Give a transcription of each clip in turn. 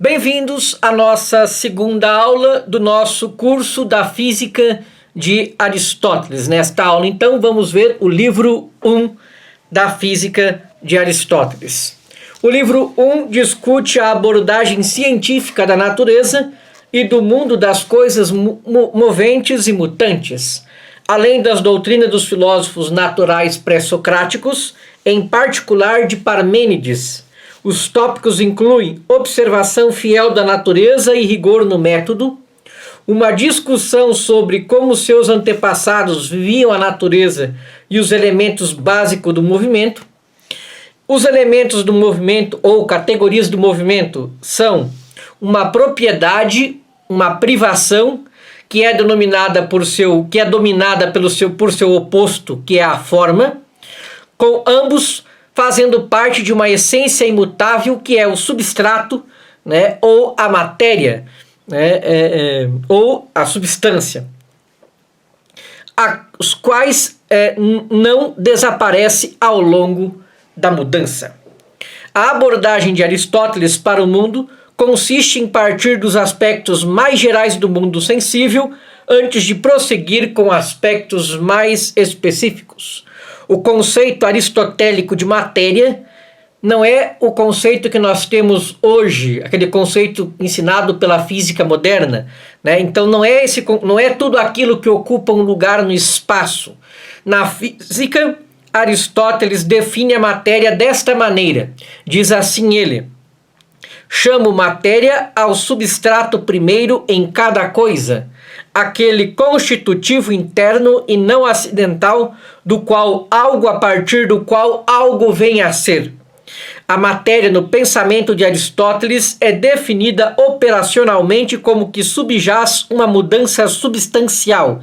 Bem-vindos à nossa segunda aula do nosso curso da Física de Aristóteles. Nesta aula, então, vamos ver o livro 1 da Física de Aristóteles. O livro 1 discute a abordagem científica da natureza e do mundo das coisas moventes e mutantes, além das doutrinas dos filósofos naturais pré-socráticos, em particular de Parmênides. Os tópicos incluem observação fiel da natureza e rigor no método, uma discussão sobre como seus antepassados viviam a natureza e os elementos básicos do movimento. Os elementos do movimento ou categorias do movimento são uma propriedade, uma privação, que é denominada por seu oposto, que é a forma, com ambos fazendo parte de uma essência imutável, que é o substrato, né, ou a matéria, né, ou a substância, os quais não desaparece ao longo da mudança. A abordagem de Aristóteles para o mundo consiste em partir dos aspectos mais gerais do mundo sensível antes de prosseguir com aspectos mais específicos. O conceito aristotélico de matéria não é o conceito que nós temos hoje, aquele conceito ensinado pela física moderna, né? Então não é tudo aquilo que ocupa um lugar no espaço. Na física, Aristóteles define a matéria desta maneira. Diz assim ele: chamo matéria ao substrato primeiro em cada coisa, aquele constitutivo interno e não acidental, do qual algo a partir do qual algo vem a ser. A matéria no pensamento de Aristóteles é definida operacionalmente como que subjaz uma mudança substancial.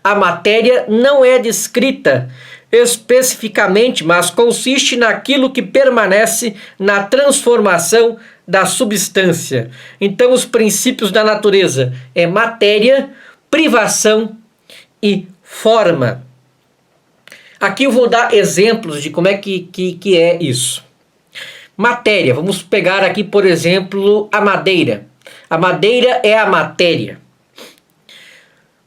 A matéria não é descrita especificamente, mas consiste naquilo que permanece na transformação da substância. Então, os princípios da natureza é matéria, privação e forma. Aqui eu vou dar exemplos de como é que é isso. Matéria, vamos pegar aqui, por exemplo, a madeira. A madeira é a matéria.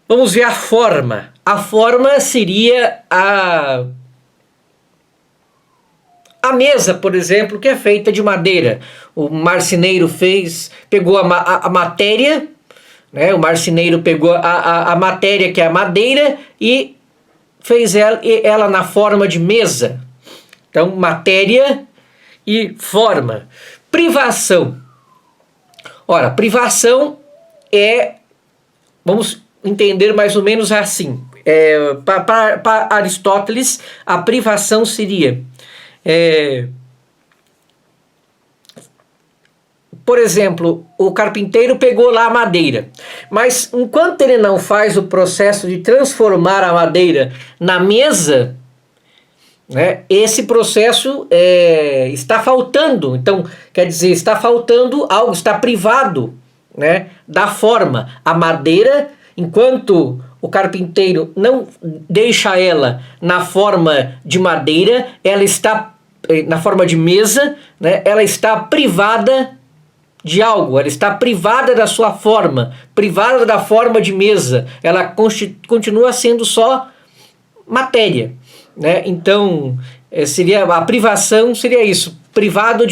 Vamos ver a forma. A forma seria a mesa, por exemplo, que é feita de madeira. O marceneiro pegou a matéria, né? O marceneiro pegou a matéria, que é a madeira, e fez ela na forma de mesa. Então, matéria e forma. Privação. Ora, privação vamos entender mais ou menos assim. Para Aristóteles, a privação seria, por exemplo, o carpinteiro pegou lá a madeira, mas enquanto ele não faz o processo de transformar a madeira na mesa, né, esse processo está faltando. Então, quer dizer, está faltando algo, está privado, né, da forma. A madeira, enquanto o carpinteiro não deixa ela na forma de madeira, ela está na forma de mesa, né, ela está privada de algo, ela está privada da sua forma, privada da forma de mesa, ela continua sendo só matéria, né? Então, a privação seria isso, privado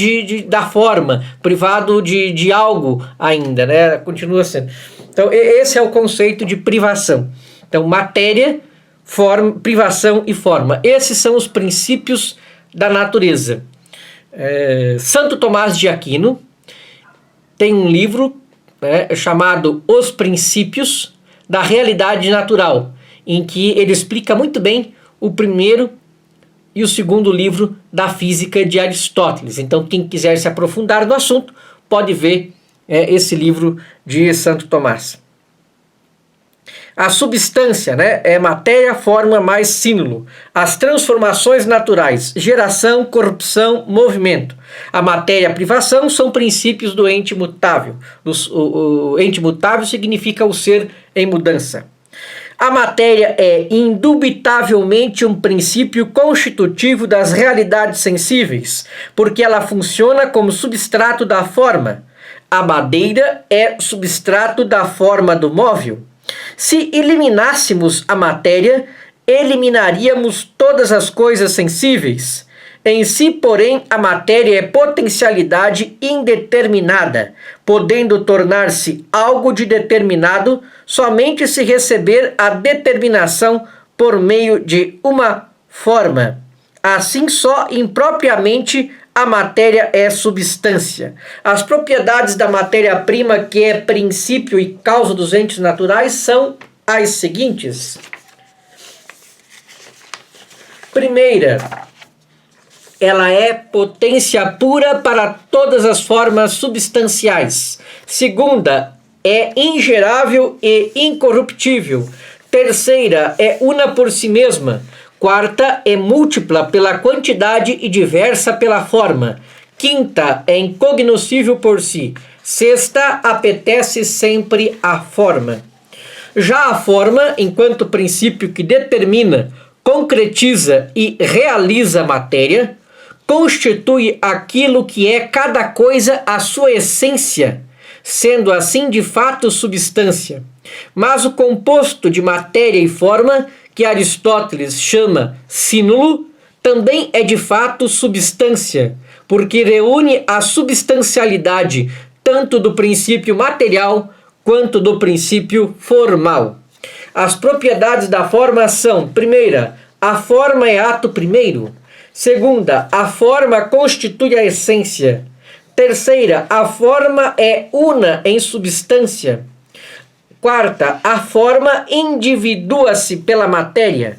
da forma, privado de algo ainda, né? Continua sendo. Então, esse é o conceito de privação. Então, matéria, forma, privação e forma. Esses são os princípios da natureza. Santo Tomás de Aquino tem um livro, né, chamado Os Princípios da Realidade Natural, em que ele explica muito bem o primeiro e o segundo livro da Física de Aristóteles. Então, quem quiser se aprofundar no assunto, pode ver esse livro de Santo Tomás. A substância, né, é matéria, forma mais símbolo. As transformações naturais, geração, corrupção, movimento. A matéria e a privação são princípios do ente mutável. O ente mutável significa o ser em mudança. A matéria é indubitavelmente um princípio constitutivo das realidades sensíveis, porque ela funciona como substrato da forma. A madeira é substrato da forma do móvel. Se eliminássemos a matéria, eliminaríamos todas as coisas sensíveis. Em si, porém, a matéria é potencialidade indeterminada, podendo tornar-se algo de determinado somente se receber a determinação por meio de uma forma. Assim, só impropriamente a matéria é substância. As propriedades da matéria-prima, que é princípio e causa dos entes naturais, são as seguintes. Primeira, ela é potência pura para todas as formas substanciais. Segunda, é ingerável e incorruptível. Terceira, é una por si mesma. Quarta, é múltipla pela quantidade e diversa pela forma. Quinta, é incognoscível por si. Sexta, apetece sempre a forma. Já a forma, enquanto princípio que determina, concretiza e realiza a matéria, constitui aquilo que é cada coisa a sua essência, sendo assim de fato substância. Mas o composto de matéria e forma, que Aristóteles chama sínulo, também é de fato substância, porque reúne a substancialidade tanto do princípio material quanto do princípio formal. As propriedades da forma são: primeira, a forma é ato primeiro. Segunda, a forma constitui a essência. Terceira, a forma é una em substância. Quarta, a forma individua-se pela matéria.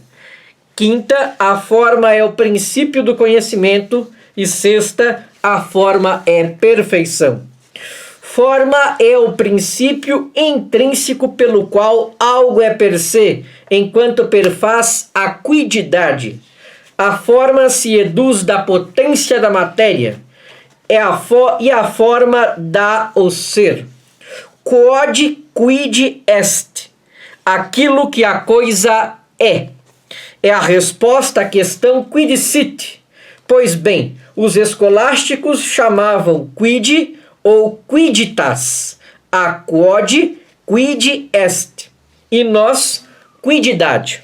Quinta, a forma é o princípio do conhecimento. E sexta, a forma é perfeição. Forma é o princípio intrínseco pelo qual algo é per se, enquanto perfaz a quididade. A forma se eduz da potência da matéria, e a forma dá o ser. Quod quid est, aquilo que a coisa é. É a resposta à questão quid sit. Pois bem, os escolásticos chamavam quid ou quiditas, a quod quid est, e nós quididade.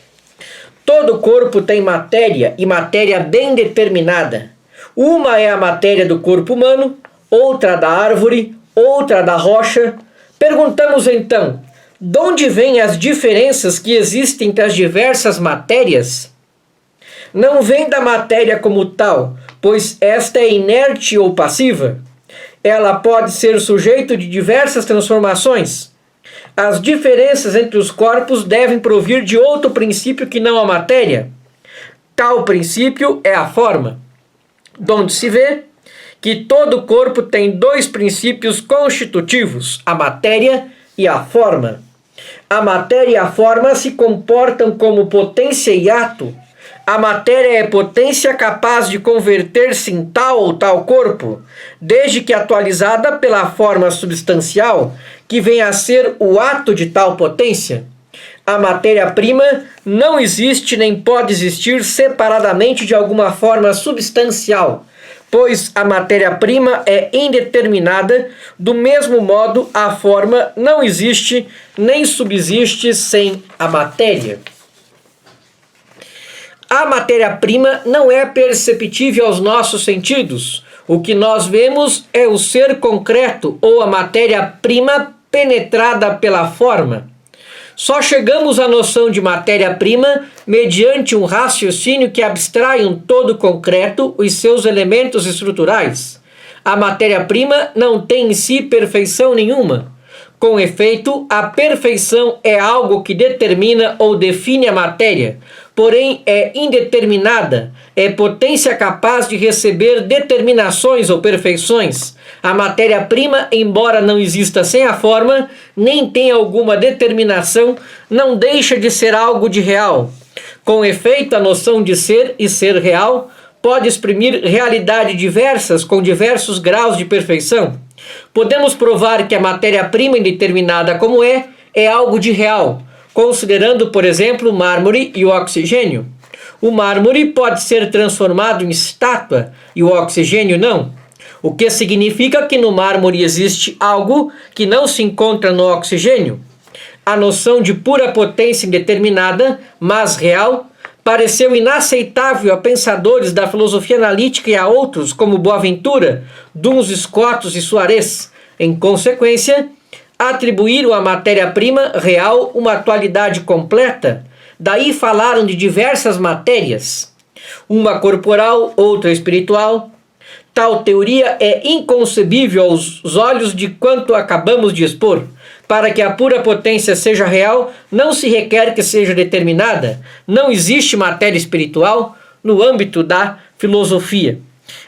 Todo corpo tem matéria, e matéria bem determinada. Uma é a matéria do corpo humano, outra da árvore, outra da rocha. Perguntamos então, de onde vêm as diferenças que existem entre as diversas matérias? Não vem da matéria como tal, pois esta é inerte ou passiva. Ela pode ser sujeito de diversas transformações. As diferenças entre os corpos devem provir de outro princípio que não a matéria. Tal princípio é a forma, donde se vê que todo corpo tem dois princípios constitutivos, a matéria e a forma. A matéria e a forma se comportam como potência e ato. A matéria é potência capaz de converter-se em tal ou tal corpo, desde que atualizada pela forma substancial, que vem a ser o ato de tal potência. A matéria-prima não existe nem pode existir separadamente de alguma forma substancial, pois a matéria-prima é indeterminada, do mesmo modo a forma não existe nem subsiste sem a matéria. A matéria-prima não é perceptível aos nossos sentidos. O que nós vemos é o ser concreto ou a matéria-prima penetrada pela forma. Só chegamos à noção de matéria-prima mediante um raciocínio que abstrai um todo concreto os seus elementos estruturais. A matéria-prima não tem em si perfeição nenhuma. Com efeito, a perfeição é algo que determina ou define a matéria, porém é indeterminada, é potência capaz de receber determinações ou perfeições. A matéria-prima, embora não exista sem a forma, nem tenha alguma determinação, não deixa de ser algo de real. Com efeito, a noção de ser e ser real pode exprimir realidades diversas com diversos graus de perfeição. Podemos provar que a matéria-prima indeterminada como é algo de real, considerando, por exemplo, o mármore e o oxigênio. O mármore pode ser transformado em estátua e o oxigênio não. o que significa que no mármore existe algo que não se encontra no oxigênio. A noção de pura potência indeterminada, mas real, pareceu inaceitável a pensadores da filosofia analítica e a outros, como Boaventura, Duns Scotus e Suarez. Em consequência, atribuíram à matéria-prima real uma atualidade completa. Daí falaram de diversas matérias, uma corporal, outra espiritual. Tal teoria é inconcebível aos olhos de quanto acabamos de expor. Para que a pura potência seja real, não se requer que seja determinada. Não existe matéria espiritual no âmbito da filosofia.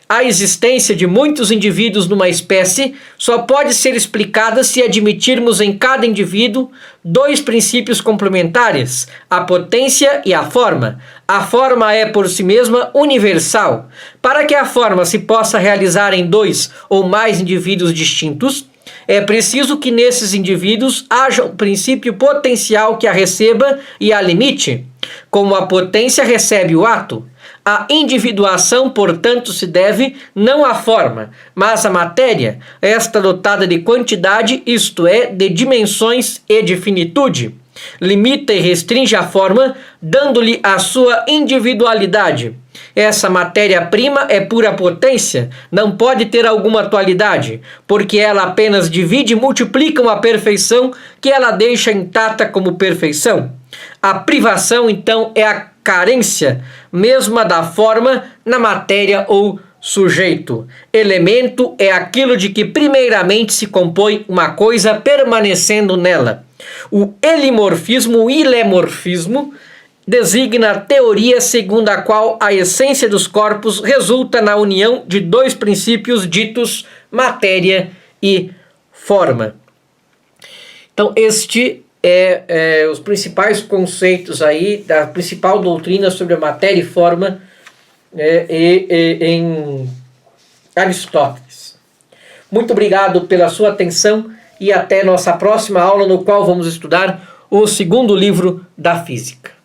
A existência de muitos indivíduos numa espécie só pode ser explicada se admitirmos em cada indivíduo dois princípios complementares, a potência e a forma. A forma é por si mesma universal. Para que a forma se possa realizar em dois ou mais indivíduos distintos, é preciso que nesses indivíduos haja um princípio potencial que a receba e a limite. Como a potência recebe o ato, a individuação, portanto, se deve não à forma, mas à matéria, esta dotada de quantidade, isto é, de dimensões e de finitude. Limita e restringe a forma, dando-lhe a sua individualidade. Essa matéria-prima é pura potência, não pode ter alguma atualidade, porque ela apenas divide e multiplica uma perfeição que ela deixa intacta como perfeição. A privação, então, é a carência mesma da forma na matéria ou sujeito. Elemento é aquilo de que primeiramente se compõe uma coisa permanecendo nela. O elimorfismo, o ilemorfismo, designa a teoria segundo a qual a essência dos corpos resulta na união de dois princípios ditos matéria e forma. Então, este os principais conceitos aí da principal doutrina sobre a matéria e forma em Aristóteles. Muito obrigado pela sua atenção e até nossa próxima aula, no qual vamos estudar o segundo livro da física.